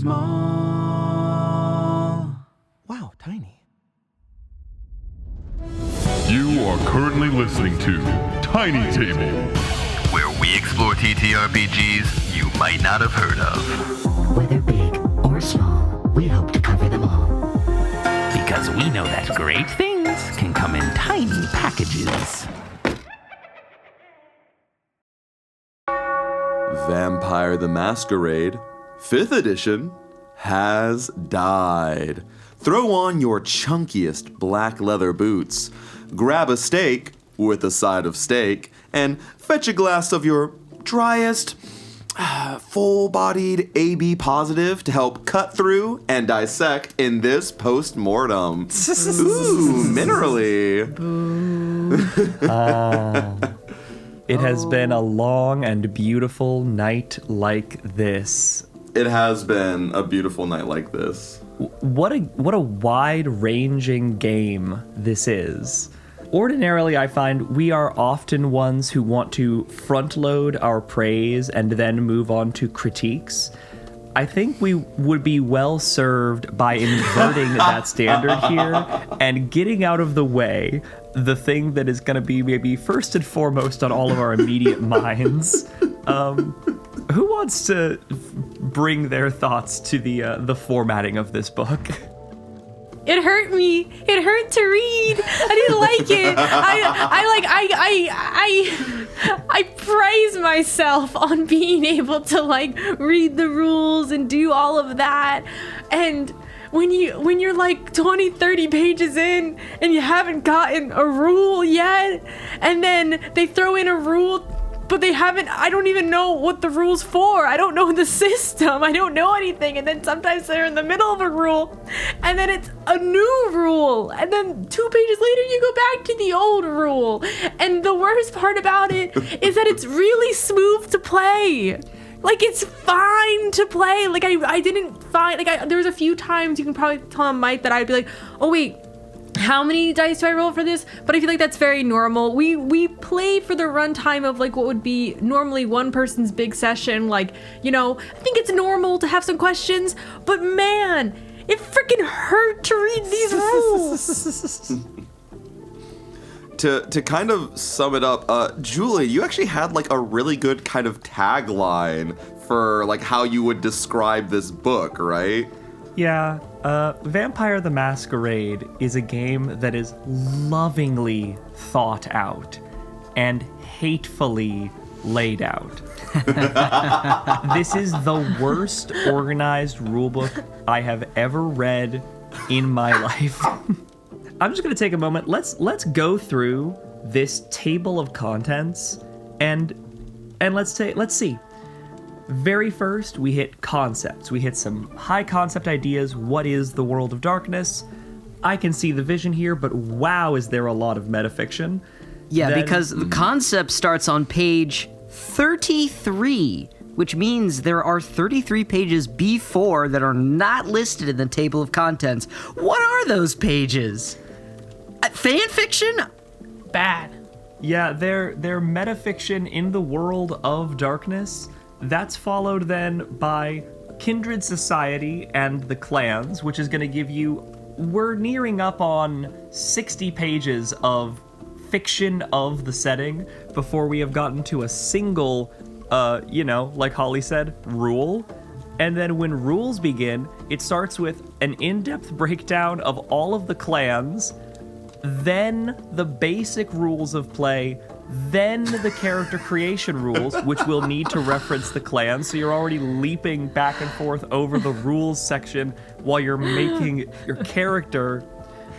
Small. Wow, tiny. You are currently listening to Tiny Table, where we explore TTRPGs you might not have heard of. Whether big or small, we hope to cover them all. Because we know that great things can come in tiny packages. Vampire the Masquerade, 5th edition, has died. Throw on your chunkiest black leather boots, grab a steak with a side of steak, and fetch a glass of your driest, full-bodied AB positive to help cut through and dissect in this post-mortem. Ooh, minerally. It has been a long and beautiful night like this. It has been a beautiful night like this. What a wide-ranging game this is. Ordinarily, I find we are often ones who want to front-load our praise and then move on to critiques. I think we would be well served by inverting that standard here and getting out of the way the thing that is going to be maybe first and foremost on all of our immediate minds. Who wants to bring their thoughts to the formatting of this book? It hurt me. It hurt to read. I didn't like it. I praise myself on being able to like read the rules and do all of that. And when you're like 20, 30 pages in and you haven't gotten a rule yet, and then they throw in a rule, but I don't even know what the rule's for. I don't know the system. I don't know anything. And then sometimes they're in the middle of a rule, and then it's a new rule. And then 2 pages later, you go back to the old rule. And the worst part about it is that it's really smooth to play. Like, it's fine to play. Like, I didn't find, there was a few times, you can probably tell on Mike, that I'd be like, oh wait, how many dice do I roll for this? But I feel like that's very normal. We play for the runtime of like what would be normally one person's big session. Like, you know, I think it's normal to have some questions, but man, it freaking hurt to read these rules. To kind of sum it up, Julie, you actually had like a really good kind of tagline for like how you would describe this book, right? Yeah, Vampire the Masquerade is a game that is lovingly thought out and hatefully laid out. This is the worst organized rulebook I have ever read in my life. I'm just going to take a moment. Let's go through this table of contents and let's see. Very first, we hit concepts. We hit some high concept ideas. What is the world of darkness? I can see the vision here, but wow, is there a lot of metafiction. Yeah, because the concept starts on page 33, which means there are 33 pages before that are not listed in the table of contents. What are those pages? Fan fiction? Bad. Yeah, they're metafiction in the world of darkness. That's followed then by Kindred Society and the Clans, which is going to give you, we're nearing up on 60 pages of fiction of the setting before we have gotten to a single, like Holly said, rule. And then when rules begin, it starts with an in-depth breakdown of all of the clans, then the basic rules of play, then the character creation rules, which will need to reference the clans, so you're already leaping back and forth over the rules section while you're making your character.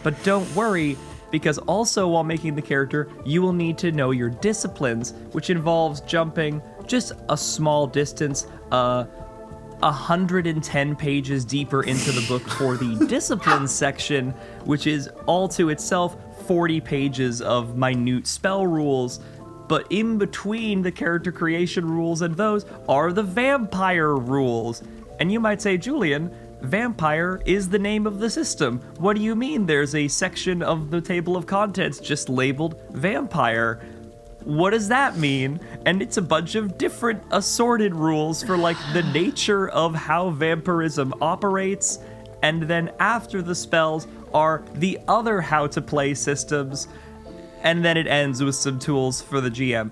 But don't worry, because also while making the character, you will need to know your disciplines, which involves jumping just a small distance, 110 pages deeper into the book for the disciplines section, which is all to itself 40 pages of minute spell rules. But in between the character creation rules and those are the vampire rules. And you might say, Julian, vampire is the name of the system. What do you mean there's a section of the table of contents just labeled vampire? what does that mean? And it's a bunch of different assorted rules for like the nature of how vampirism operates. And then after the spells are the other how to play systems. And then it ends with some tools for the GM.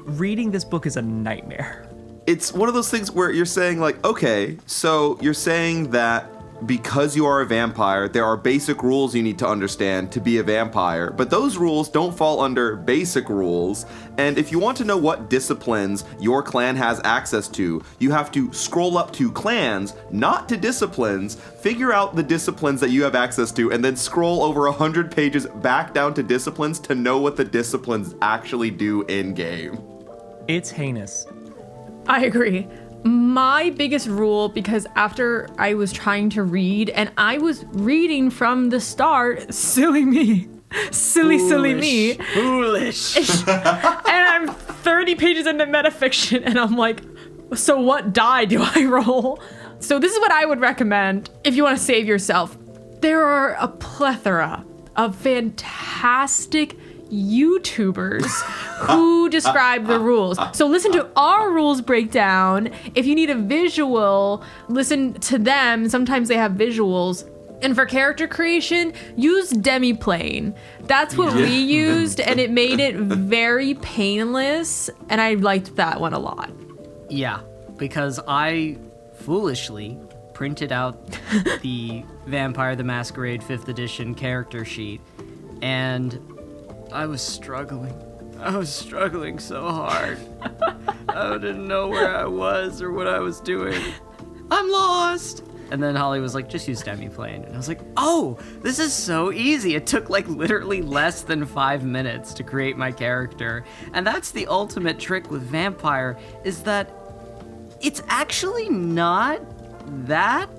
Reading this book is a nightmare. It's one of those things where you're saying like, okay, so you're saying that because you are a vampire, there are basic rules you need to understand to be a vampire, but those rules don't fall under basic rules. And if you want to know what disciplines your clan has access to, you have to scroll up to clans, not to disciplines, figure out the disciplines that you have access to, and then scroll over 100 pages back down to disciplines to know what the disciplines actually do in game. It's heinous. I agree. My biggest rule, because after I was trying to read, and I was reading from the start, silly me. Silly me. Foolish. And I'm 30 pages into metafiction, and I'm like, so what die do I roll? So this is what I would recommend if you want to save yourself. There are a plethora of fantastic YouTubers who describe the rules. So listen to our rules breakdown. If you need a visual, listen to them. Sometimes they have visuals. And for character creation, use Demiplane. That's what we used, and it made it very painless, and I liked that one a lot. Yeah, because I foolishly printed out the Vampire the Masquerade 5th edition character sheet, and I was struggling. I was struggling so hard. I didn't know where I was or what I was doing. I'm lost. And then Holly was like, just use Demiplane. And I was like, oh, this is so easy. It took like literally less than 5 minutes to create my character. And that's the ultimate trick with Vampire, is that it's actually not that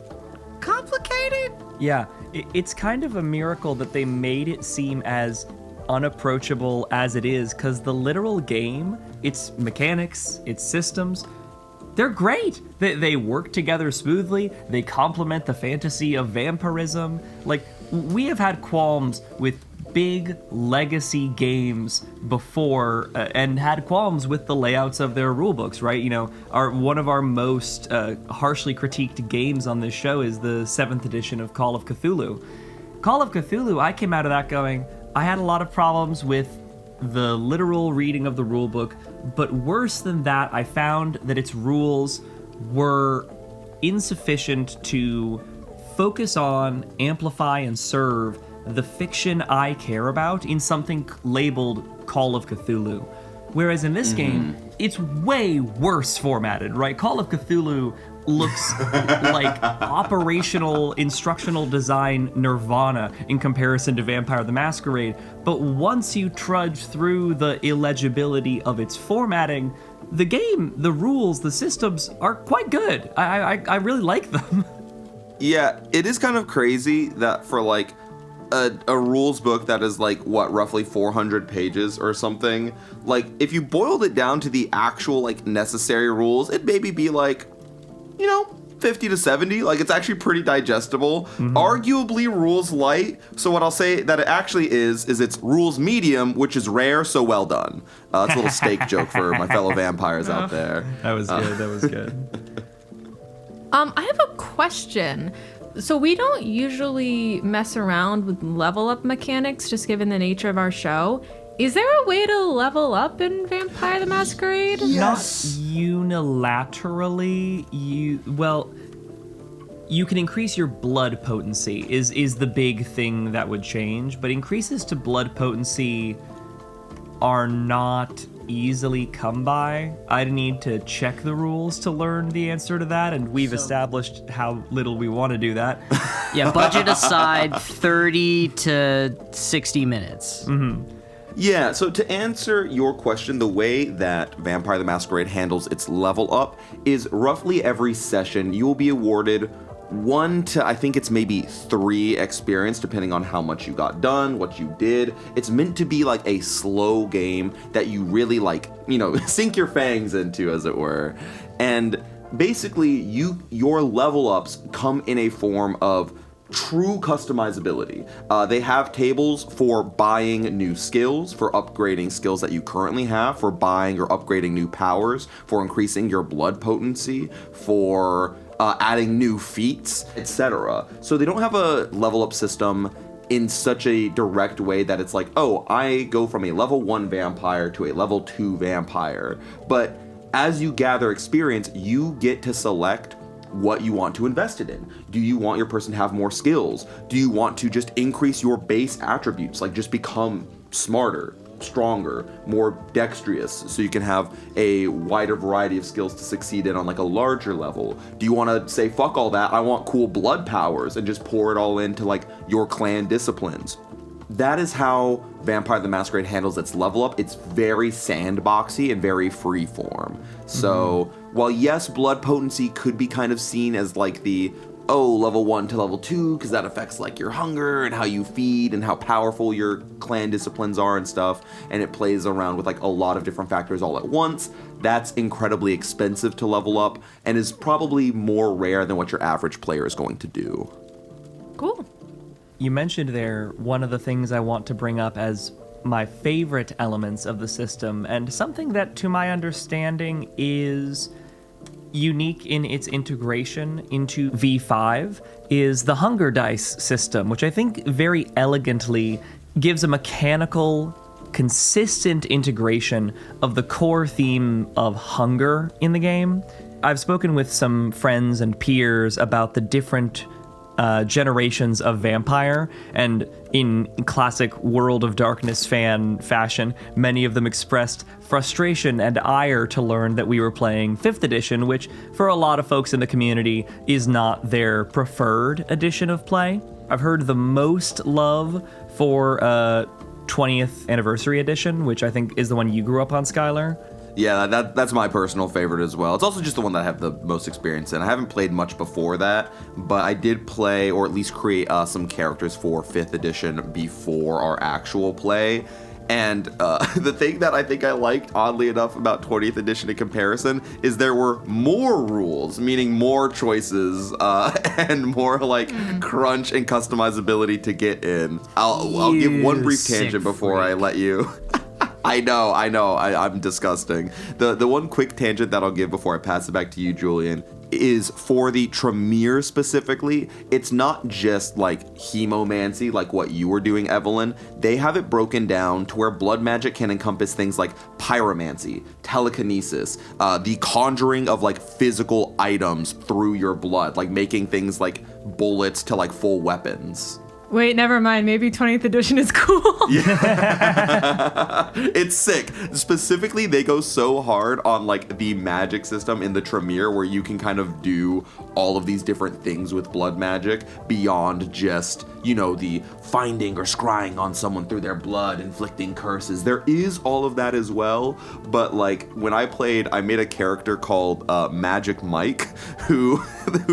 complicated. Yeah, it's kind of a miracle that they made it seem as unapproachable as it is, because the literal game, its mechanics, its systems, they're great. They work together smoothly. They complement the fantasy of vampirism. Like, we have had qualms with big legacy games before and had qualms with the layouts of their rulebooks, right? You know, one of our most harshly critiqued games on this show is the 7th edition of Call of Cthulhu. Call of Cthulhu, I came out of that going, I had a lot of problems with the literal reading of the rulebook, but worse than that, I found that its rules were insufficient to focus on, amplify, and serve the fiction I care about in something labeled Call of Cthulhu. Whereas in this game, it's way worse formatted, right? Call of Cthulhu looks like operational instructional design nirvana in comparison to Vampire the Masquerade. But once you trudge through the illegibility of its formatting, the game, the rules, the systems are quite good. I really like them. Yeah, it is kind of crazy that for like a rules book that is like, what, roughly 400 pages or something, like if you boiled it down to the actual like necessary rules, it'd maybe be like, you know, 50 to 70. Like, it's actually pretty digestible. Arguably rules light. So what I'll say that it actually is it's rules medium, which is rare, so well done. It's a little steak joke for my fellow vampires out there. That was good. That was good. I have a question. So we don't usually mess around with level up mechanics, just given the nature of our show. Is there a way to level up in Vampire the Masquerade? Not unilaterally. You can increase your blood potency is the big thing that would change, but increases to blood potency are not easily come by. I'd need to check the rules to learn the answer to that, and we've established how little we want to do that. Yeah, budget aside, 30 to 60 minutes. Yeah, so to answer your question, the way that Vampire the Masquerade handles its level up is roughly every session you will be awarded 1 to, I think it's maybe 3 experience, depending on how much you got done, what you did. It's meant to be like a slow game that you really like, you know, sink your fangs into, as it were. And basically, your level ups come in a form of true customizability. They have tables for buying new skills, for upgrading skills that you currently have, for buying or upgrading new powers, for increasing your blood potency, for adding new feats, etc. So they don't have a level up system in such a direct way that it's like, oh, I go from a level 1 vampire to a level 2 vampire. But as you gather experience, you get to select what you want to invest it in. Do you want your person to have more skills? Do you want to just increase your base attributes, like just become smarter, stronger, more dexterous, so you can have a wider variety of skills to succeed in on like a larger level? Do you want to say, fuck all that, I want cool blood powers, and just pour it all into like your clan disciplines? That is how Vampire the Masquerade handles its level up. It's very sandboxy and very freeform. So while yes, blood potency could be kind of seen as like the, oh, level 1 to level 2, because that affects like your hunger and how you feed and how powerful your clan disciplines are and stuff, and it plays around with like a lot of different factors all at once, that's incredibly expensive to level up and is probably more rare than what your average player is going to do. Cool. You mentioned there one of the things I want to bring up as my favorite elements of the system, and something that, to my understanding, is unique in its integration into V5 is the hunger dice system, which I think very elegantly gives a mechanical, consistent integration of the core theme of hunger in the game. I've spoken with some friends and peers about the different generations of vampire, and in classic World of Darkness fan fashion, many of them expressed frustration and ire to learn that we were playing 5th edition, which for a lot of folks in the community is not their preferred edition of play. I've heard the most love for 20th anniversary edition, which I think is the one you grew up on, Skylar. Yeah, that's my personal favorite as well. It's also just the one that I have the most experience in. I haven't played much before that, but I did play, or at least create some characters for 5th edition before our actual play. And the thing that I think I liked, oddly enough, about 20th edition in comparison is there were more rules, meaning more choices and more like crunch and customizability to get in. I'll give one brief tangent before I let you... I know, I'm disgusting. The one quick tangent that I'll give before I pass it back to you, Julian, is for the Tremere specifically. It's not just like hemomancy, like what you were doing, Evelyn. They have it broken down to where blood magic can encompass things like pyromancy, telekinesis, the conjuring of like physical items through your blood, like making things like bullets to like full weapons. Wait, never mind. Maybe 20th edition is cool. Yeah. It's sick. Specifically, they go so hard on like the magic system in the Tremere, where you can kind of do all of these different things with blood magic beyond just, you know, the finding or scrying on someone through their blood, inflicting curses. There is all of that as well, but like when I played, I made a character called Magic Mike, who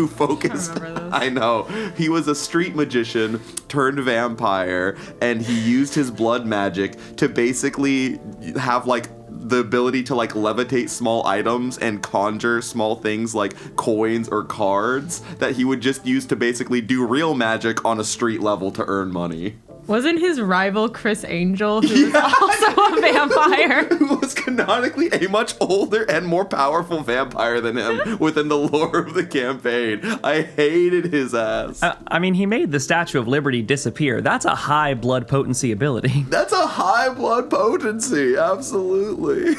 focused. I remember this. I know. He was a street magician turned vampire, and he used his blood magic to basically have like the ability to like levitate small items and conjure small things like coins or cards that he would just use to basically do real magic on a street level to earn money. Wasn't his rival Chris Angel, who was also a vampire? Who was canonically a much older and more powerful vampire than him within the lore of the campaign. I hated his ass. I mean, he made the Statue of Liberty disappear. That's a high blood potency ability. That's a high blood potency, absolutely.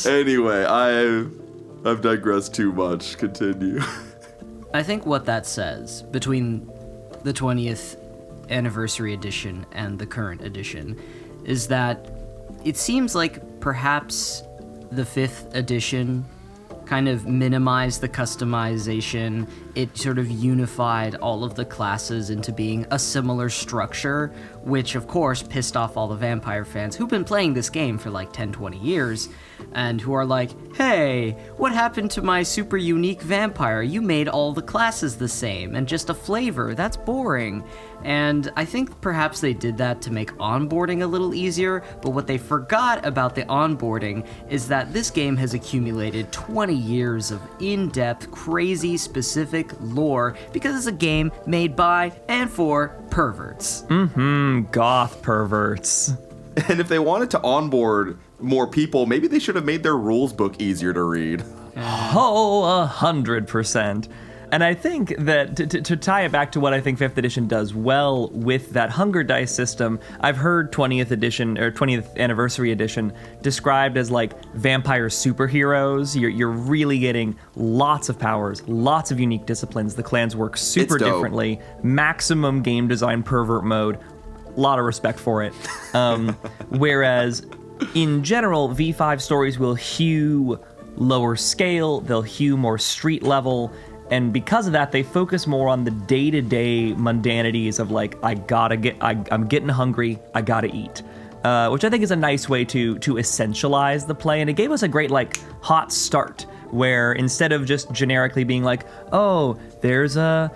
Anyway, I've digressed too much. Continue. I think what that says between the 20th anniversary edition and the current edition is that it seems like perhaps the 5th edition kind of minimized the customization. It sort of unified all of the classes into being a similar structure, which of course pissed off all the vampire fans who've been playing this game for like 10-20 years and who are like, hey, what happened to my super unique vampire? You made all the classes the same and just a flavor. That's boring. And I think perhaps they did that to make onboarding a little easier, but what they forgot about the onboarding is that this game has accumulated 20 years of in-depth, crazy, specific lore because it's a game made by and for perverts. Goth perverts. And if they wanted to onboard more people, maybe they should have made their rules book easier to read. Oh, 100%. And I think that to tie it back to what I think 5th edition does well with that Hunger Dice system, I've heard 20th edition or 20th anniversary edition described as like vampire superheroes. You're really getting lots of powers, lots of unique disciplines. The clans work super differently. Maximum game design pervert mode. A lot of respect for it. Whereas in general, V5 stories will hew lower scale, they'll hew more street level. And because of that, they focus more on the day-to-day mundanities of like, I'm getting hungry, I gotta eat. Which I think is a nice way to essentialize the play. And it gave us a great like hot start where instead of just generically being like, oh, there's a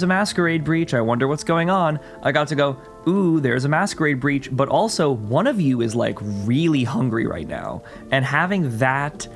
Masquerade breach, I wonder what's going on. I got to go, ooh, there's a Masquerade breach, but also one of you is like really hungry right now. And having that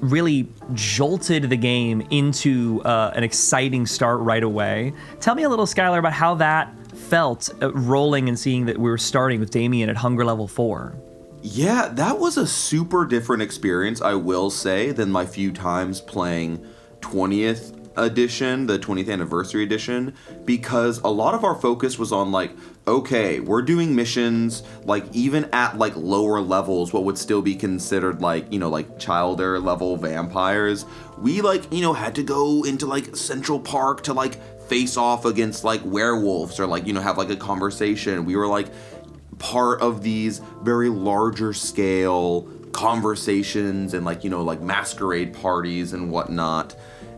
really jolted the game into an exciting start right away. Tell me a little, Skylar, about how that felt rolling and seeing that we were starting with Damien at hunger level 4. Yeah, that was a super different experience, I will say, than my few times playing 20th edition, the 20th anniversary edition, because a lot of our focus was on like, okay, we're doing missions, like even at like lower levels, what would still be considered like, like childer level vampires. We like, had to go into like Central Park to like face off against like werewolves or like, have like a conversation. We were like part of these very larger scale conversations and like, like masquerade parties and whatnot.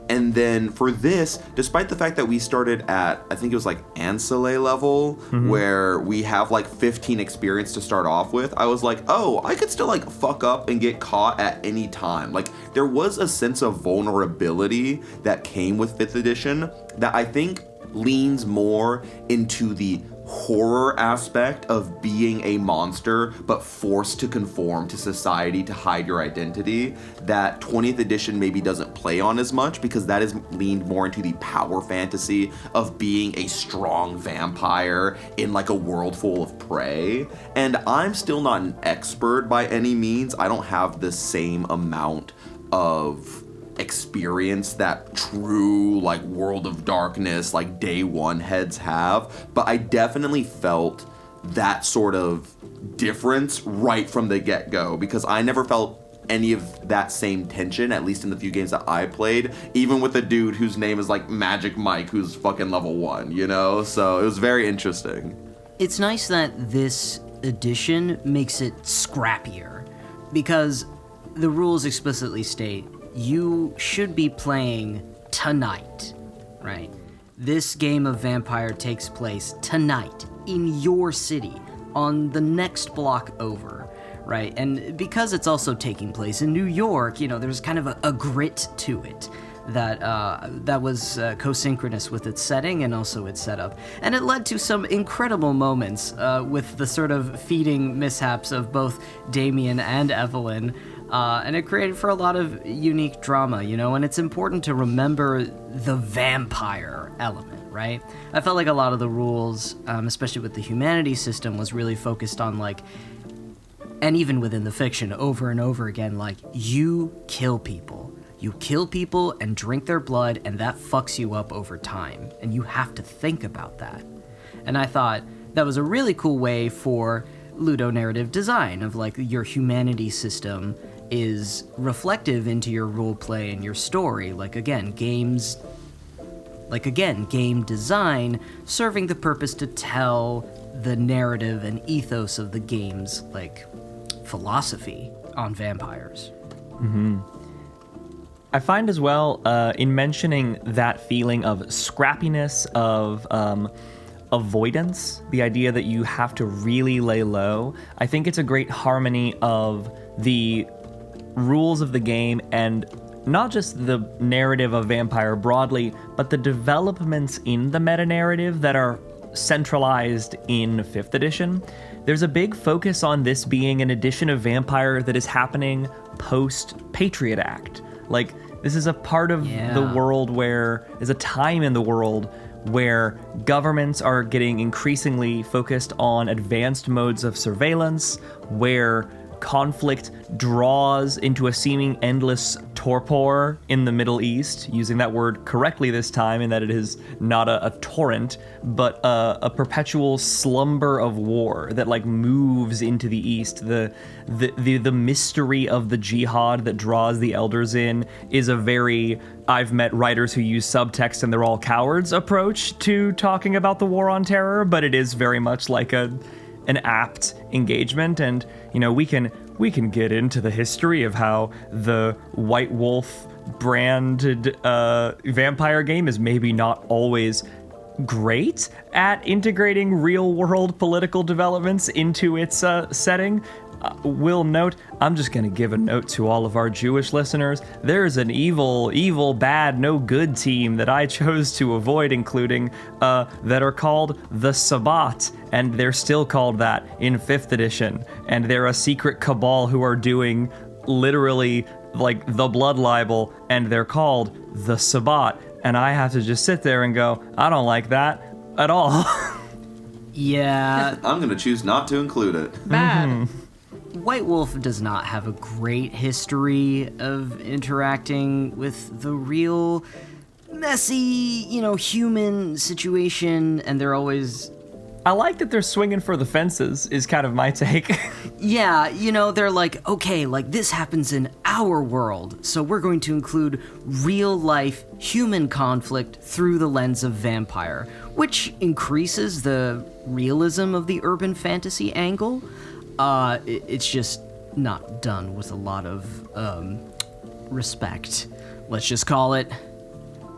And then for this, despite the fact that we started at, I think it was like Ancillary level, where we have like 15 experience to start off with, I was like, oh, I could still like fuck up and get caught at any time. Like there was a sense of vulnerability that came with 5th edition that I think leans more into the horror aspect of being a monster but forced to conform to society to hide your identity that 20th edition maybe doesn't play on as much, because that is leaned more into the power fantasy of being a strong vampire in like a world full of prey. And I'm still not an expert by any means. I don't have the same amount of experience that true like World of Darkness like day one heads have, but I definitely felt that sort of difference right from the get-go, because I never felt any of that same tension, at least in the few games that I played, even with a dude whose name is like Magic Mike who's fucking level 1, so it was very interesting. It's nice that this edition makes it scrappier, because the rules explicitly state you should be playing tonight, right? This game of Vampire takes place tonight in your city on the next block over, right? And because it's also taking place in New York, there's kind of a grit to it that was co-synchronous with its setting and also its setup. And it led to some incredible moments with the sort of feeding mishaps of both Damien and Evelyn. And it created for a lot of unique drama, and it's important to remember the vampire element, right? I felt like a lot of the rules, especially with the humanity system, was really focused on like, and even within the fiction, over and over again, like, you kill people. You kill people and drink their blood, and that fucks you up over time, and you have to think about that. And I thought that was a really cool way for ludonarrative design of like your humanity system is reflective into your roleplay and your story. Game design serving the purpose to tell the narrative and ethos of the game's like philosophy on vampires. I find as well, in mentioning that feeling of scrappiness, of avoidance, the idea that you have to really lay low, I think it's a great harmony of the rules of the game and not just the narrative of Vampire broadly, but the developments in the meta-narrative that are centralized in 5th edition. there's a big focus on this being an edition of Vampire that is happening post-Patriot Act. Like, this is a part of the world where, there's a time in the world where governments are getting increasingly focused on advanced modes of surveillance, where conflict draws into a seeming endless torpor in the Middle East, using that word correctly this time, in that it is not a torrent, but a perpetual slumber of war that like moves into the East. The mystery of the jihad that draws the elders in is a very, I've met writers who use subtext and they're all cowards approach to talking about the war on terror, but it is very much like an apt engagement. And you know, we can get into the history of how the White Wolf branded vampire game is maybe not always great at integrating real world political developments into its setting. Will note, I'm just going to give a note to all of our Jewish listeners. There's an evil, bad, no good team that I chose to avoid including that are called the Sabbat, and they're still called that in 5th edition. And they're a secret cabal who are doing literally like the blood libel, and they're called the Sabbat. And I have to just sit there and go, I don't like that at all. Yeah. I'm going to choose not to include it. Bad. White Wolf does not have a great history of interacting with the real messy, human situation, and they're always... I like that they're swinging for the fences, is kind of my take. Yeah, they're like, okay, like this happens in our world, so we're going to include real-life human conflict through the lens of vampire, which increases the realism of the urban fantasy angle. It's just not done with a lot of respect. Let's just call it.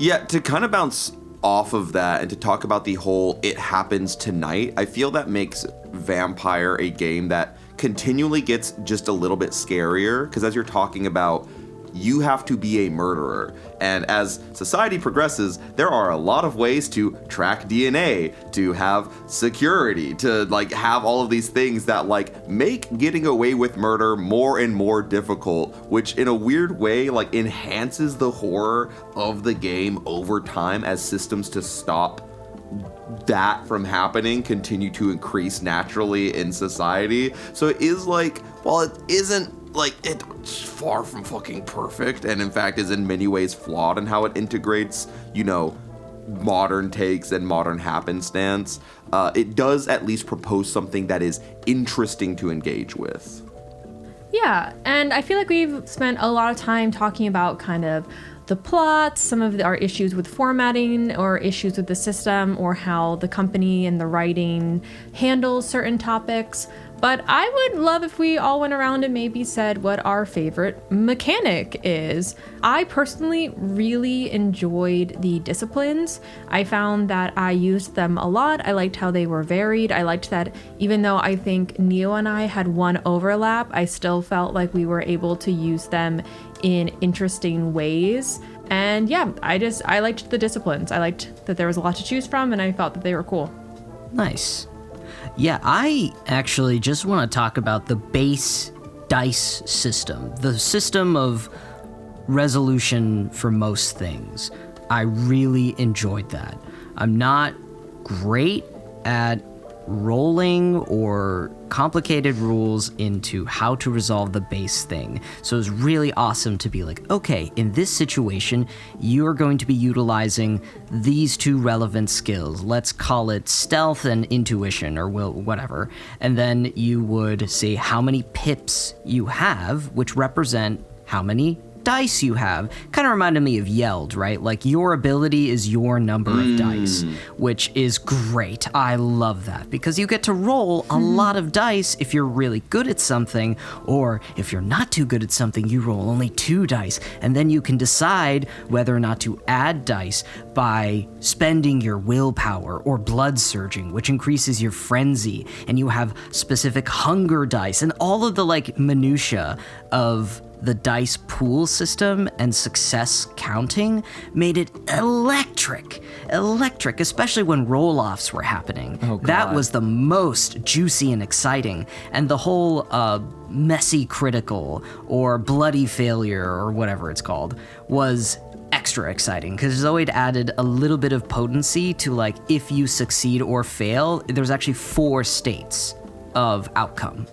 Yeah, to kind of bounce off of that and to talk about the whole "it happens tonight," I feel that makes Vampire a game that continually gets just a little bit scarier, because as you're talking about, you have to be a murderer. And as society progresses, there are a lot of ways to track DNA, to have security, to like have all of these things that like make getting away with murder more and more difficult, which in a weird way like enhances the horror of the game over time as systems to stop that from happening continue to increase naturally in society. So it is like, while it isn't like, it's far from fucking perfect, and in fact is in many ways flawed in how it integrates, modern takes and modern happenstance, it does at least propose something that is interesting to engage with. Yeah, and I feel like we've spent a lot of time talking about kind of the plot, some of our issues with formatting or issues with the system, or how the company and the writing handles certain topics. But I would love if we all went around and maybe said what our favorite mechanic is. I personally really enjoyed the disciplines. I found that I used them a lot. I liked how they were varied. I liked that even though I think Neo and I had one overlap, I still felt like we were able to use them in interesting ways. And yeah, I liked the disciplines. I liked that there was a lot to choose from, and I felt that they were cool. Nice. Yeah, I actually just want to talk about the base dice system, the system of resolution for most things. I really enjoyed that. I'm not great at rolling or complicated rules into how to resolve the base thing. So it was really awesome to be like, okay, in this situation, you're going to be utilizing these two relevant skills. Let's call it stealth and intuition, or whatever. And then you would say how many pips you have, which represent how many dice you have. Kind of reminded me of Yeld, right? Like your ability is your number of dice, which is great. I love that because you get to roll a lot of dice if you're really good at something, or if you're not too good at something, you roll only 2 dice, and then you can decide whether or not to add dice by spending your willpower or blood surging, which increases your frenzy, and you have specific hunger dice and all of the like minutia of the dice pool system and success counting made it electric, especially when roll-offs were happening. Oh, God. That was the most juicy and exciting. And the whole messy critical or bloody failure or whatever it's called was extra exciting because Zoid added a little bit of potency to, like, if you succeed or fail, there's actually 4 states of outcome.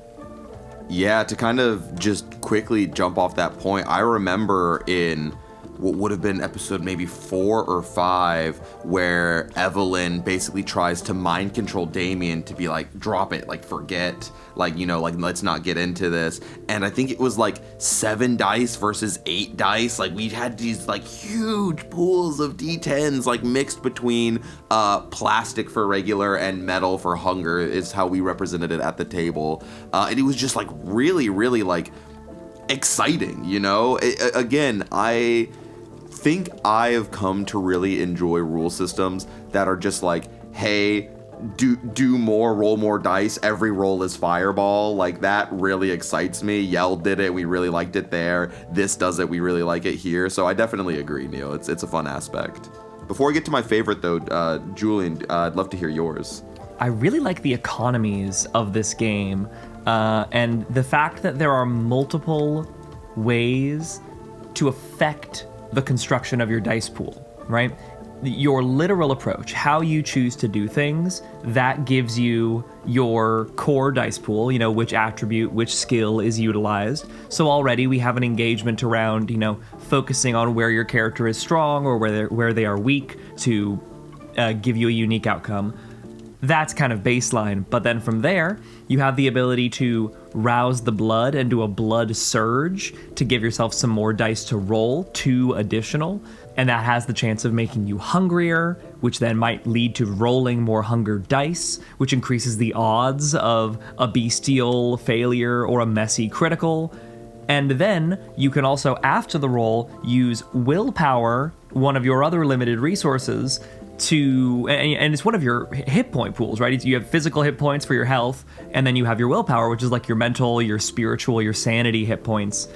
Yeah, to kind of just quickly jump off that point, I remember in what would have been episode maybe 4 or 5 where Evelyn basically tries to mind control Damien to be like, drop it, like, forget, like, you know, like, let's not get into this. And I think it was like 7 dice versus 8 dice. Like, we had these like huge pools of D10s like mixed between plastic for regular and metal for hunger is how we represented it at the table. And it was just like really, really like exciting, you know? Again, I think I have come to really enjoy rule systems that are just like, hey, do more, roll more dice, every roll is fireball. Like, that really excites me. Yell did it, we really liked it there. This does it, we really like it here. So I definitely agree, Neil. It's a fun aspect. Before I get to my favorite though, Julian, I'd love to hear yours. I really like the economies of this game, and the fact that there are multiple ways to affect the construction of your dice pool, right? Your literal approach, how you choose to do things, that gives you your core dice pool, you know, which attribute, which skill is utilized. So already we have an engagement around, you know, focusing on where your character is strong or where they are weak to give you a unique outcome. That's kind of baseline, but then from there, you have the ability to rouse the blood and do a blood surge to give yourself some more dice to roll, 2 additional, and that has the chance of making you hungrier, which then might lead to rolling more hunger dice, which increases the odds of a bestial failure or a messy critical. And then you can also, after the roll, use willpower, one of your other limited resources, and it's one of your hit point pools, right? You have physical hit points for your health, and then you have your willpower, which is like your mental, your spiritual, your sanity hit points.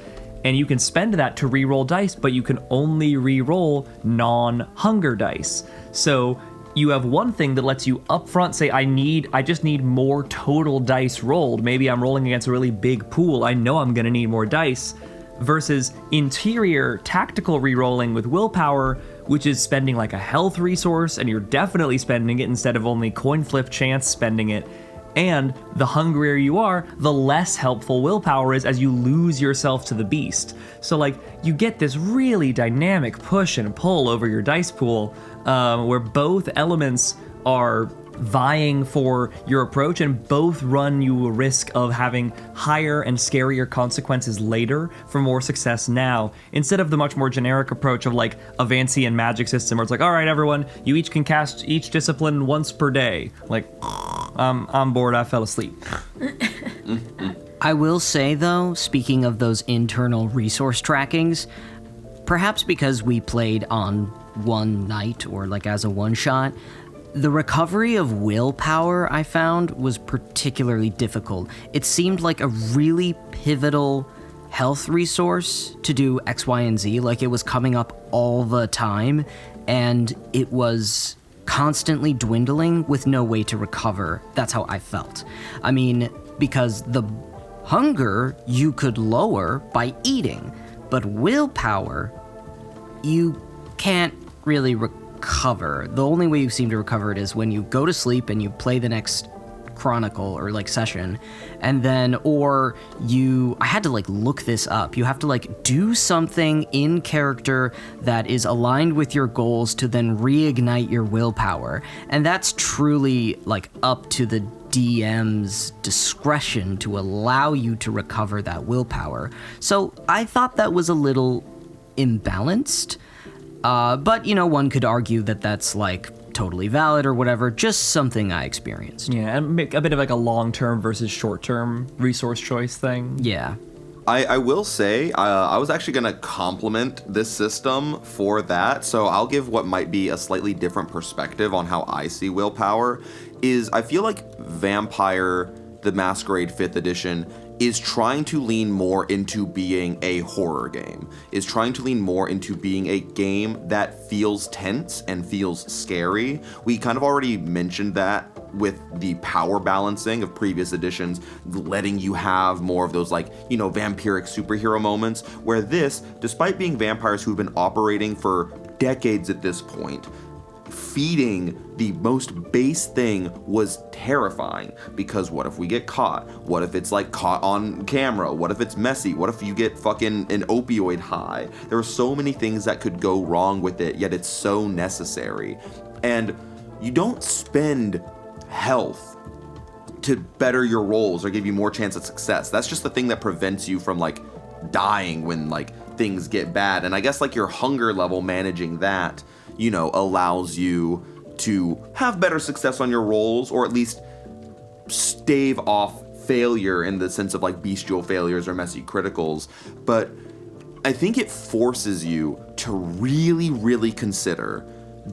And you can spend that to re-roll dice, but you can only re-roll non-hunger dice. So you have one thing that lets you upfront say, I just need more total dice rolled. Maybe I'm rolling against a really big pool. I know I'm gonna need more dice. Versus interior tactical re-rolling with willpower, which is spending like a health resource, and you're definitely spending it instead of only coin flip chance spending it. And the hungrier you are, the less helpful willpower is as you lose yourself to the beast. So like, you get this really dynamic push and pull over your dice pool, where both elements are vying for your approach, and both run you a risk of having higher and scarier consequences later for more success now, instead of the much more generic approach of like a Vancian magic system where it's like, all right, everyone, you each can cast each discipline once per day. Like, I'm bored, I fell asleep. I will say though, speaking of those internal resource trackings, perhaps because we played on one night or like as a one shot, the recovery of willpower, I found, was particularly difficult. It seemed like a really pivotal health resource to do X, Y, and Z. Like, it was coming up all the time, and it was constantly dwindling with no way to recover. That's how I felt. I mean, because the hunger you could lower by eating, but willpower, you can't really recover. The only way you seem to recover it is when you go to sleep and you play the next chronicle or like session, and then I had to like look this up. You have to like do something in character that is aligned with your goals to then reignite your willpower, and that's truly like up to the DM's discretion to allow you to recover that willpower. So I thought that was a little imbalanced. But, you know, one could argue that that's, like, totally valid or whatever, just something I experienced. Yeah, and a bit of, like, a long-term versus short-term resource choice thing. Yeah. I will say, I was actually going to compliment this system for that, so I'll give what might be a slightly different perspective on how I see willpower, is I feel like Vampire, the Masquerade 5th edition, is trying to lean more into being a horror game, is trying to lean more into being a game that feels tense and feels scary. We kind of already mentioned that with the power balancing of previous editions, letting you have more of those like, you know, vampiric superhero moments, where this, despite being vampires who've been operating for decades at this point, feeding the most base thing was terrifying, because what if we get caught? What if it's like caught on camera? What if it's messy? What if you get fucking an opioid high? There are so many things that could go wrong with it, yet it's so necessary. And you don't spend health to better your rolls or give you more chance at success. That's just the thing that prevents you from like dying when like things get bad. And I guess like your hunger level, managing that, you know, allows you to have better success on your rolls, or at least stave off failure in the sense of like bestial failures or messy criticals. But I think it forces you to really, really consider,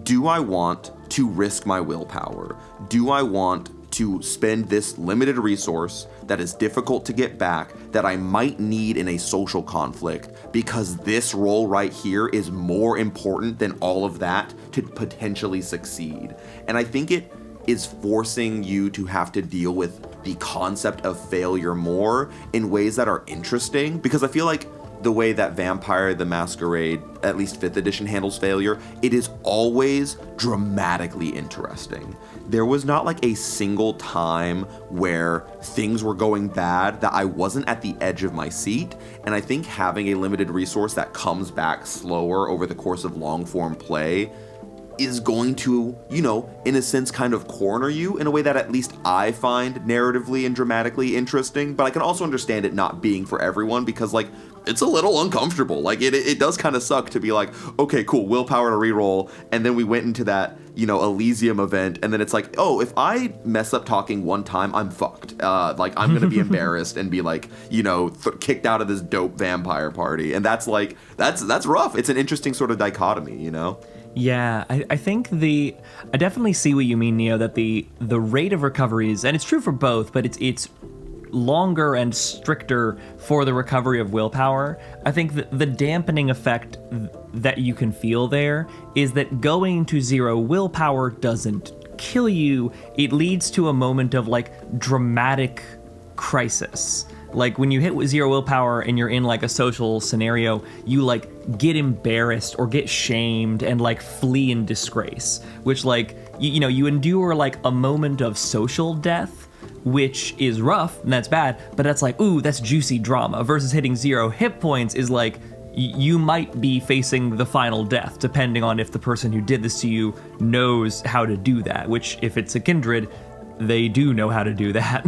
do I want to risk my willpower? Do I want to spend this limited resource that is difficult to get back, that I might need in a social conflict, because this role right here is more important than all of that to potentially succeed? And I think it is forcing you to have to deal with the concept of failure more in ways that are interesting, because I feel like the way that Vampire the Masquerade, at least 5th edition, handles failure, it is always dramatically interesting. There was not like a single time where things were going bad that I wasn't at the edge of my seat, and I think having a limited resource that comes back slower over the course of long form play is going to, you know, in a sense kind of corner you in a way that at least I find narratively and dramatically interesting. But I can also understand it not being for everyone, because like it's a little uncomfortable. Like it does kind of suck to be like, okay, cool, willpower to reroll, and then we went into that, you know, Elysium event, and then it's like, oh, if I mess up talking one time, I'm fucked. Like I'm gonna be embarrassed and be like, you know, kicked out of this dope vampire party, and that's like that's rough. It's an interesting sort of dichotomy, you know. Yeah, I think I definitely see what you mean, Neo, that the rate of recoveries, and it's true for both, but it's longer and stricter for the recovery of willpower. I think the dampening effect that you can feel there is that going to 0 willpower doesn't kill you. It leads to a moment of like dramatic crisis. Like when you hit 0 willpower and you're in like a social scenario, you like get embarrassed or get shamed and like flee in disgrace, which like, you know, you endure like a moment of social death, which is rough and that's bad, but that's like, ooh, that's juicy drama, versus hitting 0 hit points is like, you might be facing the final death, depending on if the person who did this to you knows how to do that, which if it's a kindred, they do know how to do that.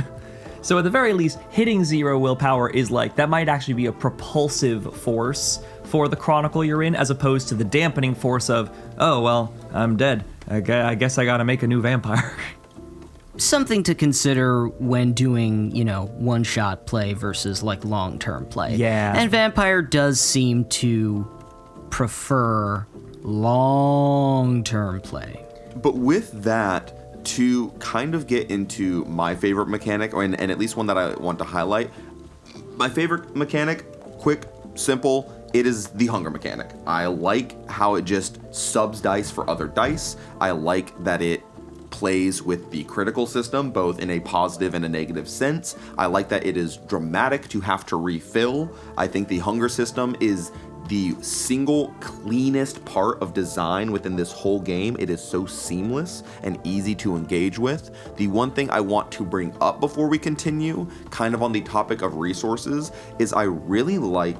So at the very least, hitting 0 willpower is like, that might actually be a propulsive force for the chronicle you're in, as opposed to the dampening force of, oh, well, I'm dead. I guess I gotta make a new vampire. Something to consider when doing, you know, one-shot play versus like long-term play. Yeah. And Vampire does seem to prefer long-term play. But with that, to kind of get into my favorite mechanic, and at least one that I want to highlight, my favorite mechanic, quick, simple, it is the hunger mechanic. I like how it just subs dice for other dice. I like that it plays with the critical system, both in a positive and a negative sense. I like that it is dramatic to have to refill. I think the hunger system is the single cleanest part of design within this whole game. It is so seamless and easy to engage with. The one thing I want to bring up before we continue, kind of on the topic of resources, is I really like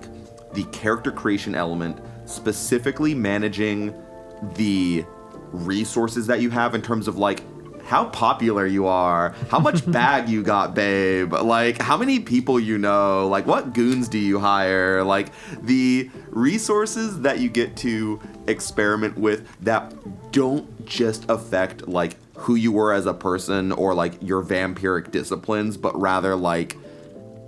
the character creation element, specifically managing the resources that you have in terms of like how popular you are, how much bag you got, babe, like how many people you know, like what goons do you hire, like the resources that you get to experiment with that don't just affect like who you were as a person or like your vampiric disciplines, but rather like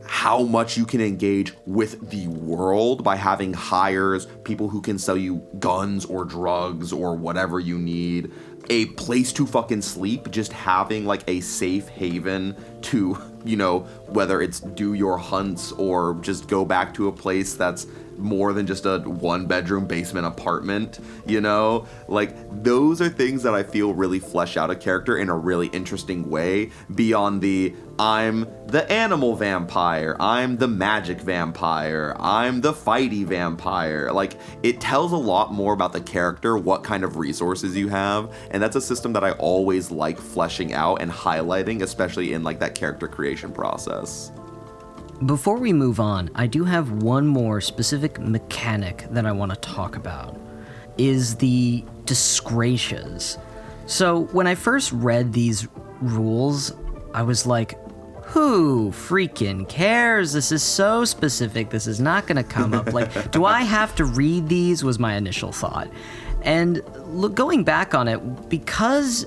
how much you can engage with the world by having hires, people who can sell you guns or drugs or whatever you need, a place to fucking sleep, just having like a safe haven to, you know, whether it's do your hunts or just go back to a place that's more than just a 1-bedroom basement apartment, you know? Like, those are things that I feel really flesh out a character in a really interesting way beyond the I'm the animal vampire, I'm the magic vampire, I'm the fighty vampire. Like, it tells a lot more about the character, what kind of resources you have, and that's a system that I always like fleshing out and highlighting, especially in like that character creation process. Before we move on, I do have one more specific mechanic that I want to talk about, is the disgracias. So when I first read these rules, I was like, who freaking cares? This is so specific. This is not going to come up. Like, do I have to read these? Was my initial thought. And going back on it, because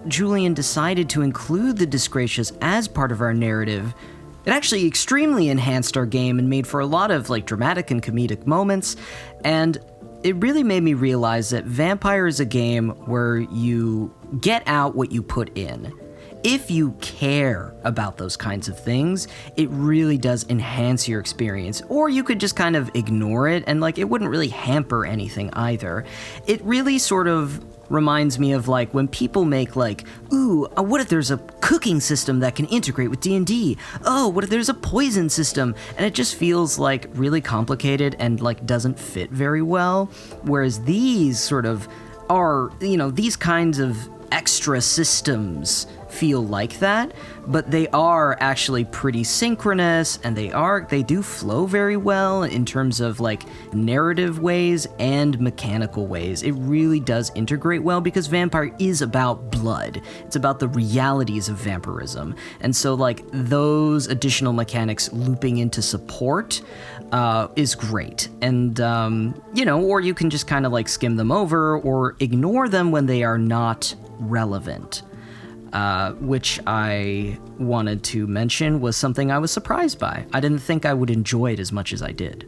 Julian decided to include the disgracias as part of our narrative, it actually extremely enhanced our game and made for a lot of like dramatic and comedic moments, and it really made me realize that Vampire is a game where you get out what you put in. If you care about those kinds of things, it really does enhance your experience. Or you could just kind of ignore it and like it wouldn't really hamper anything either. It really sort of reminds me of like when people make like, ooh, what if there's a cooking system that can integrate with D&D? Oh, what if there's a poison system? And it just feels like really complicated and like doesn't fit very well. Whereas these sort of are, you know, these kinds of extra systems feel like that, but they are actually pretty synchronous, and they do flow very well in terms of like narrative ways and mechanical ways. It really does integrate well because Vampire is about blood. It's about the realities of vampirism. And so like those additional mechanics looping into support is great. And, you know, or you can just kind of like skim them over or ignore them when they are not relevant. Which I wanted to mention was something I was surprised by. I didn't think I would enjoy it as much as I did.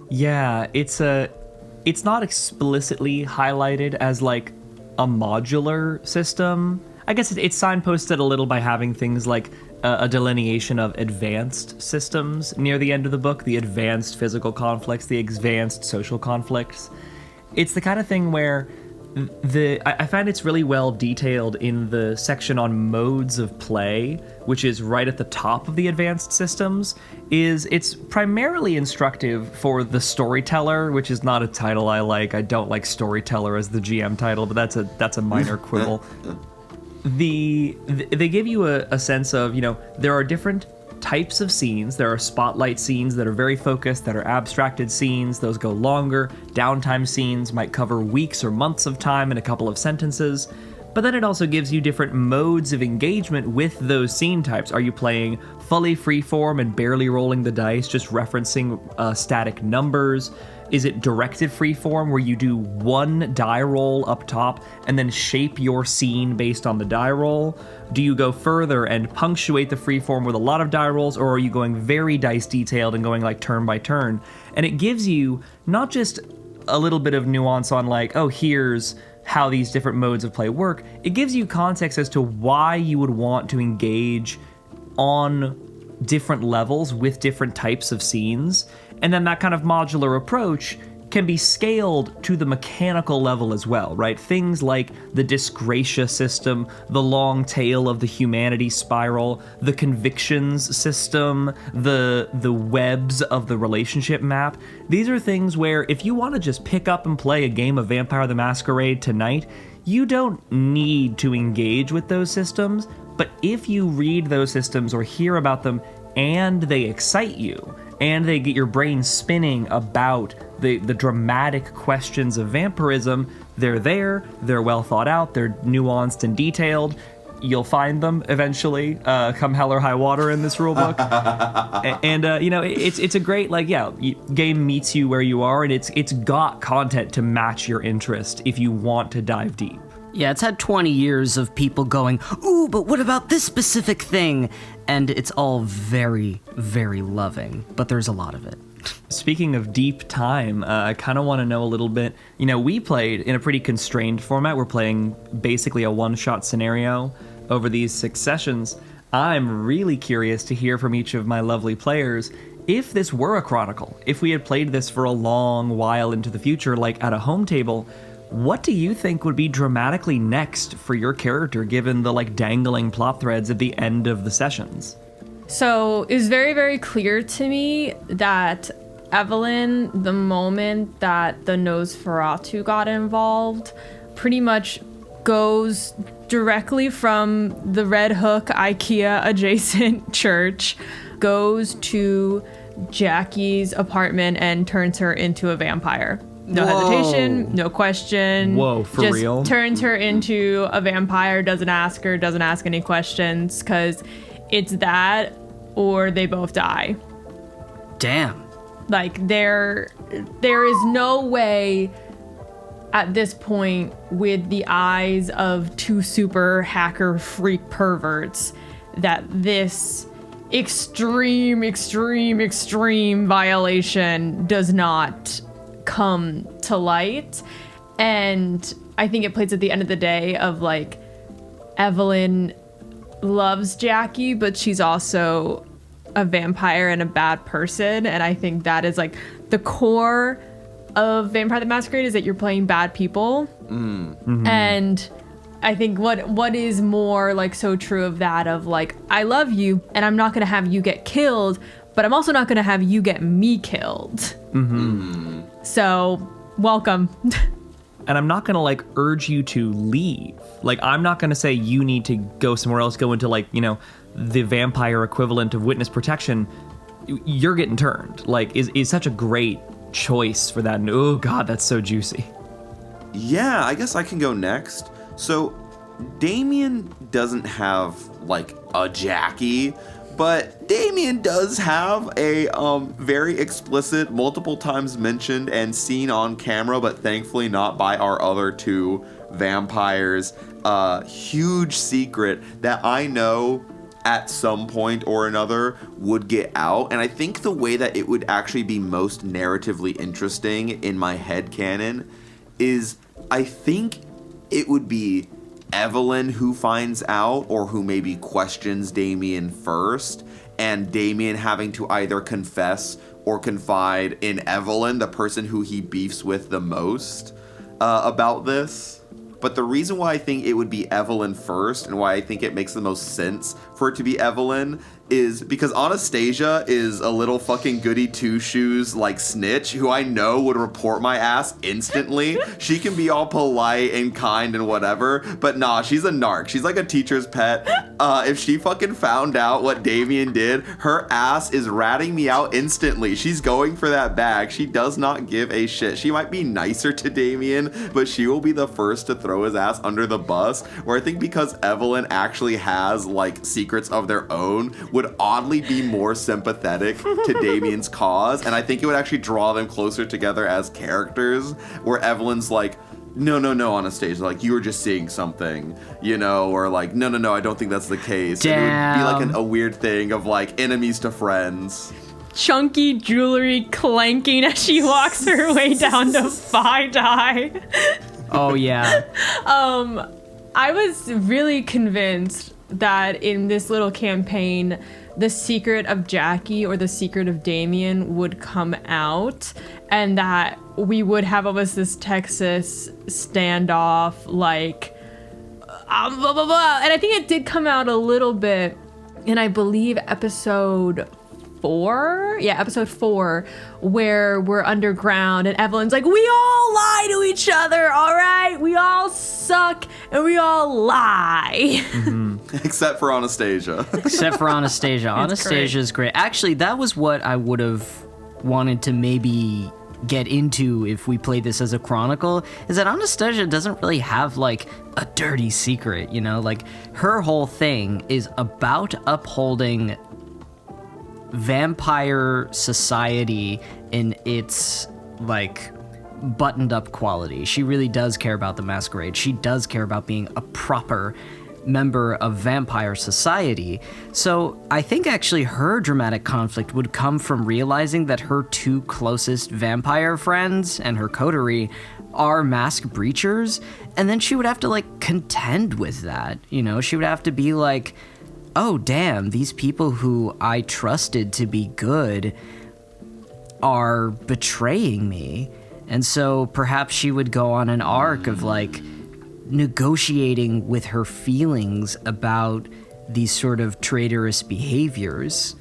Yeah, it's not explicitly highlighted as like a modular system. I guess it's signposted a little by having things like a delineation of advanced systems near the end of the book, the advanced physical conflicts, the advanced social conflicts. It's the kind of thing where I find it's really well detailed in the section on modes of play, which is right at the top of the advanced systems. It's primarily instructive for the storyteller, which is not a title I like. I don't like storyteller as the GM title, but that's a minor quibble. They give you a sense of, you know, there are different types of scenes. There are spotlight scenes that are very focused, that are abstracted scenes. Those go longer. Downtime scenes might cover weeks or months of time in a couple of sentences. But then it also gives you different modes of engagement with those scene types. Are you playing fully freeform and barely rolling the dice, just referencing static numbers? Is it directed freeform where you do one die roll up top and then shape your scene based on the die roll? Do you go further and punctuate the freeform with a lot of die rolls, or are you going very dice detailed and going like turn by turn? And it gives you not just a little bit of nuance on like, oh, here's how these different modes of play work. It gives you context as to why you would want to engage on different levels with different types of scenes. And then that kind of modular approach can be scaled to the mechanical level as well, right? Things like the disgracia system, the long tail of the humanity spiral, the convictions system, the webs of the relationship map. These are things where if you want to just pick up and play a game of Vampire the Masquerade tonight, you don't need to engage with those systems, but if you read those systems or hear about them and they excite you, and they get your brain spinning about the dramatic questions of vampirism, they're there, they're well thought out, they're nuanced and detailed. You'll find them eventually, come hell or high water in this rulebook. And you know, it's a great, like, yeah, game meets you where you are, and it's got content to match your interest if you want to dive deep. Yeah, it's had 20 years of people going, ooh, but what about this specific thing? and it's all very, very loving, but there's a lot of it. Speaking of deep time, I kind of want to know a little bit. We played in a pretty constrained format. We're playing basically a one-shot scenario over these 6 sessions. I'm really curious to hear from each of my lovely players if this were a chronicle, if we had played this for a long while into the future, like at a home table. What do you think would be dramatically next for your character, given the dangling plot threads at the end of the sessions? So it was very, very clear to me that Evelyn, the moment that the Nosferatu got involved, pretty much goes directly from the Red Hook IKEA adjacent church, goes to Jackie's apartment and turns her into a vampire. No hesitation, no question. Whoa, for just real? Turns her into a vampire, doesn't ask any questions, because it's that or they both die. Damn. There is no way at this point, with the eyes of 2 super hacker freak perverts, that this extreme violation does not come to light. And I think it plays at the end of the day of Evelyn loves Jackie, but she's also a vampire and a bad person. And I think that is the core of Vampire the Masquerade, is that you're playing bad people. Mm-hmm. And I think what is more so true of that of I love you and I'm not going to have you get killed, but I'm also not going to have you get me killed. Mm-hmm. So welcome. And I'm not going to urge you to leave. I'm not going to say you need to go somewhere else, go into the vampire equivalent of witness protection. You're getting turned. Is such a great choice for that. And oh god, that's so juicy. Yeah, I guess I can go next. So Damien doesn't have a Jackie, but Damien does have a very explicit, multiple times mentioned and seen on camera, but thankfully not by our other 2 vampires, huge secret that I know at some point or another would get out. And I think the way that it would actually be most narratively interesting in my headcanon is I think it would be Evelyn who finds out, or who maybe questions Damien first, and Damien having to either confess or confide in Evelyn, the person who he beefs with the most, about this. But the reason why I think it would be Evelyn first, and why I think it makes the most sense for it to be Evelyn, is because Anastasia is a little fucking goody two-shoes snitch who I know would report my ass instantly. She can be all polite and kind and whatever, but nah, she's a narc. She's like a teacher's pet. If she fucking found out what Damien did, her ass is ratting me out instantly. She's going for that bag. She does not give a shit. She might be nicer to Damien, but she will be the first to throw his ass under the bus, where I think because Evelyn actually has secrets of their own, would oddly be more sympathetic to Damien's cause, and I think it would actually draw them closer together as characters, where Evelyn's no, Anastasia, you were just seeing something, or no, I don't think that's the case. Damn. And it would be a weird thing of enemies to friends. Chunky jewelry clanking as she walks her way down to Phi-Dye. Oh yeah. I was really convinced that in this little campaign, the secret of Jackie or the secret of Damien would come out, and that we would have almost this Texas standoff, blah, blah, blah. And I think it did come out a little bit in, I believe, episode 4, where we're underground and Evelyn's we all lie to each other, all right? We all suck and we all lie. Mm-hmm. Except for Anastasia. Anastasia's great. Actually, that was what I would have wanted to maybe get into if we played this as a chronicle, is that Anastasia doesn't really have a dirty secret, her whole thing is about upholding vampire society in its buttoned up quality. She really does care about the Masquerade. She does care about being a proper member of vampire society. So I think actually her dramatic conflict would come from realizing that her two closest vampire friends and her coterie are mask breachers, and then she would have to like contend with that. You know, she would have to be like, oh damn, these people who I trusted to be good are betraying me. And so perhaps she would go on an arc of like negotiating with her feelings about these sort of traitorous behaviors.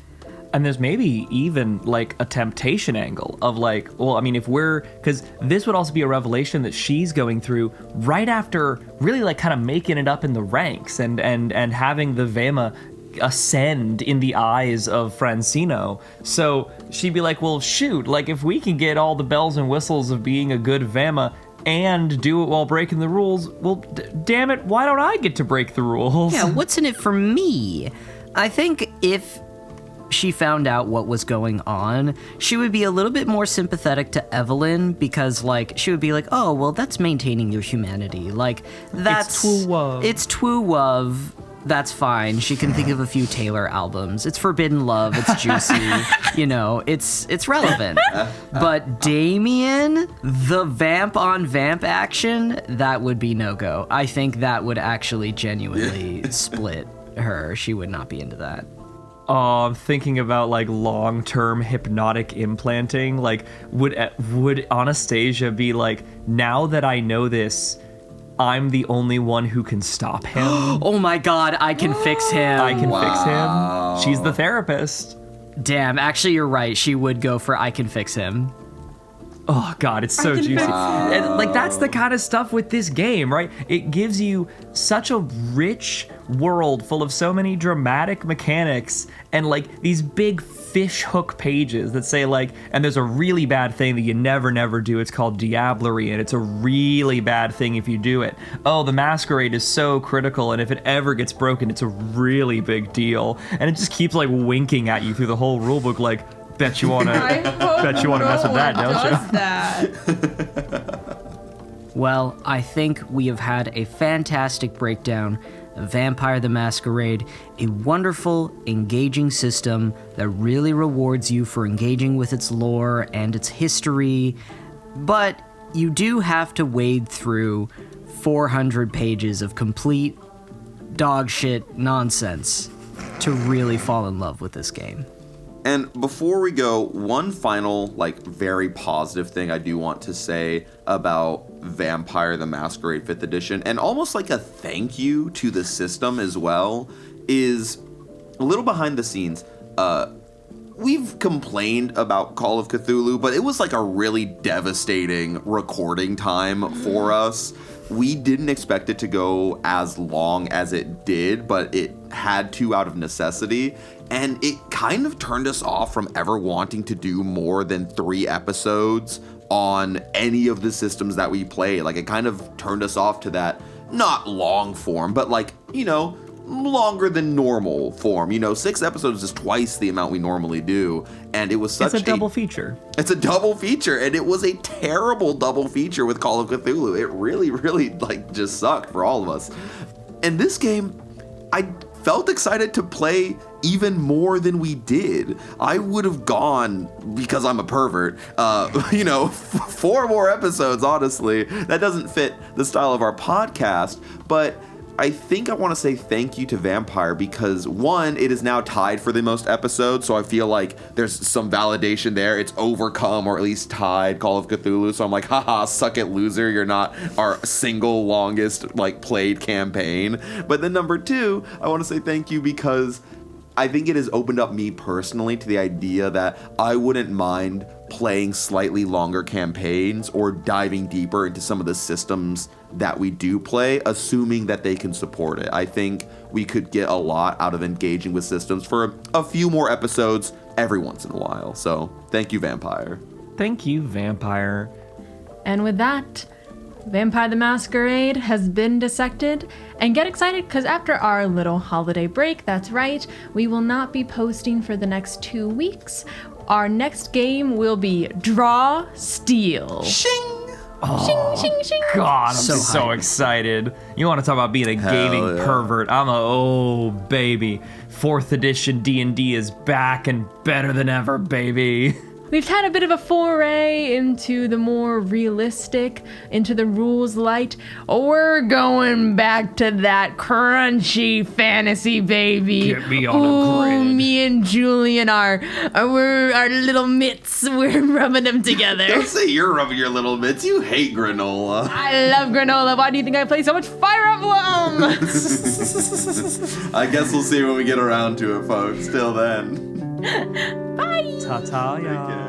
And there's maybe even like a temptation angle of like, well, I mean, because this would also be a revelation that she's going through right after really like kind of making it up in the ranks and having the Vema ascend in the eyes of Francino. So she'd be like, well, shoot, like if we can get all the bells and whistles of being a good Vema and do it while breaking the rules, well, damn it, why don't I get to break the rules? Yeah, what's in it for me? I think if she found out what was going on, she would be a little bit more sympathetic to Evelyn because, like, she would be like, oh, well, that's maintaining your humanity. Like, that's... It's Twoo-Wov. That's fine. She can think of a few Taylor albums. It's Forbidden Love. It's juicy. You know, it's relevant. But Damien, the vamp on vamp action, that would be no-go. I think that would actually genuinely split her. She would not be into that. Oh, I'm thinking about like long-term hypnotic implanting. Like, would Anastasia be like, now that I know this, I'm the only one who can stop him? Oh my god, I can fix him. I can fix him. She's the therapist. Damn, actually you're right. She would go for I can fix him. Oh god, it's so juicy. And, like, that's the kind of stuff with this game, right? It gives you such a rich world full of so many dramatic mechanics and like these big fish hook pages that say like, and there's a really bad thing that you never do. It's called diablerie, and it's a really bad thing if you do it. Oh, the Masquerade is so critical, and if it ever gets broken, it's a really big deal. And it just keeps like winking at you through the whole rulebook, like, bet you wanna mess with that, don't you? Well, I think we have had a fantastic breakdown of Vampire the Masquerade, a wonderful, engaging system that really rewards you for engaging with its lore and its history, but you do have to wade through 400 pages of complete dogshit nonsense to really fall in love with this game. And before we go, one final, like, very positive thing I do want to say about Vampire the Masquerade 5th Edition, and almost like a thank you to the system as well, is a little behind the scenes. We've complained about Call of Cthulhu, but it was like a really devastating recording time for us. We didn't expect it to go as long as it did, but it had to out of necessity. And it kind of turned us off from ever wanting to do more than 3 episodes on any of the systems that we play. Like, it kind of turned us off to that, not long form, but like, you know, longer than normal form. You know, 6 episodes is twice the amount we normally do. And it was such It's a double feature. It's a double feature, and it was a terrible double feature with Call of Cthulhu. It really, like, just sucked for all of us. And this game, I felt excited to play even more than we did. I would have gone, because I'm a pervert, 4 more episodes, honestly. That doesn't fit the style of our podcast, but I think I want to say thank you to Vampire because, one, it is now tied for the most episodes, so I feel like there's some validation there. It's overcome, or at least tied, Call of Cthulhu, so I'm like, haha, suck it, loser, you're not our single longest, like, played campaign. But then number 2, I want to say thank you because I think it has opened up me personally to the idea that I wouldn't mind playing slightly longer campaigns or diving deeper into some of the systems that we do play, assuming that they can support it. I think we could get a lot out of engaging with systems for a few more episodes every once in a while. So thank you, Vampire. Thank you, Vampire. And with that, Vampire the Masquerade has been dissected. And get excited, because after our little holiday break, that's right, we will not be posting for the next 2 weeks. Our next game will be Draw Steel. Shing! Shing, shing, shing. God, I'm So so hyped. excited. You want to talk about being a gaming yeah. pervert? Oh, baby. 4th edition D&D is back and better than ever, baby. We've had a bit of a foray into the more realistic, into the rules light. We're going back to that crunchy fantasy, baby. Get me on a Ooh, grid. me and Julian we're our little mitts. We're rubbing them together. Don't say you're rubbing your little mitts. You hate granola. I love granola. Why do you think I play so much Fire Emblem? I guess we'll see when we get around to it, folks. Till then. Bye. Ta-ta, Take y'all. care.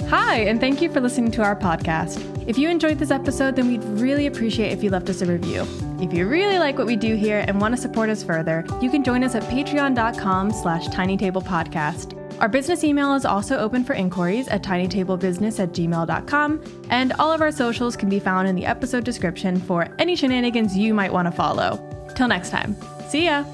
Hi, and thank you for listening to our podcast. If you enjoyed this episode, then we'd really appreciate if you left us a review. If you really like what we do here and want to support us further, you can join us at patreon.com/tinytablepodcast. Our business email is also open for inquiries at tinytablebusiness@gmail.com, and all of our socials can be found in the episode description for any shenanigans you might want to follow. Till next time, see ya!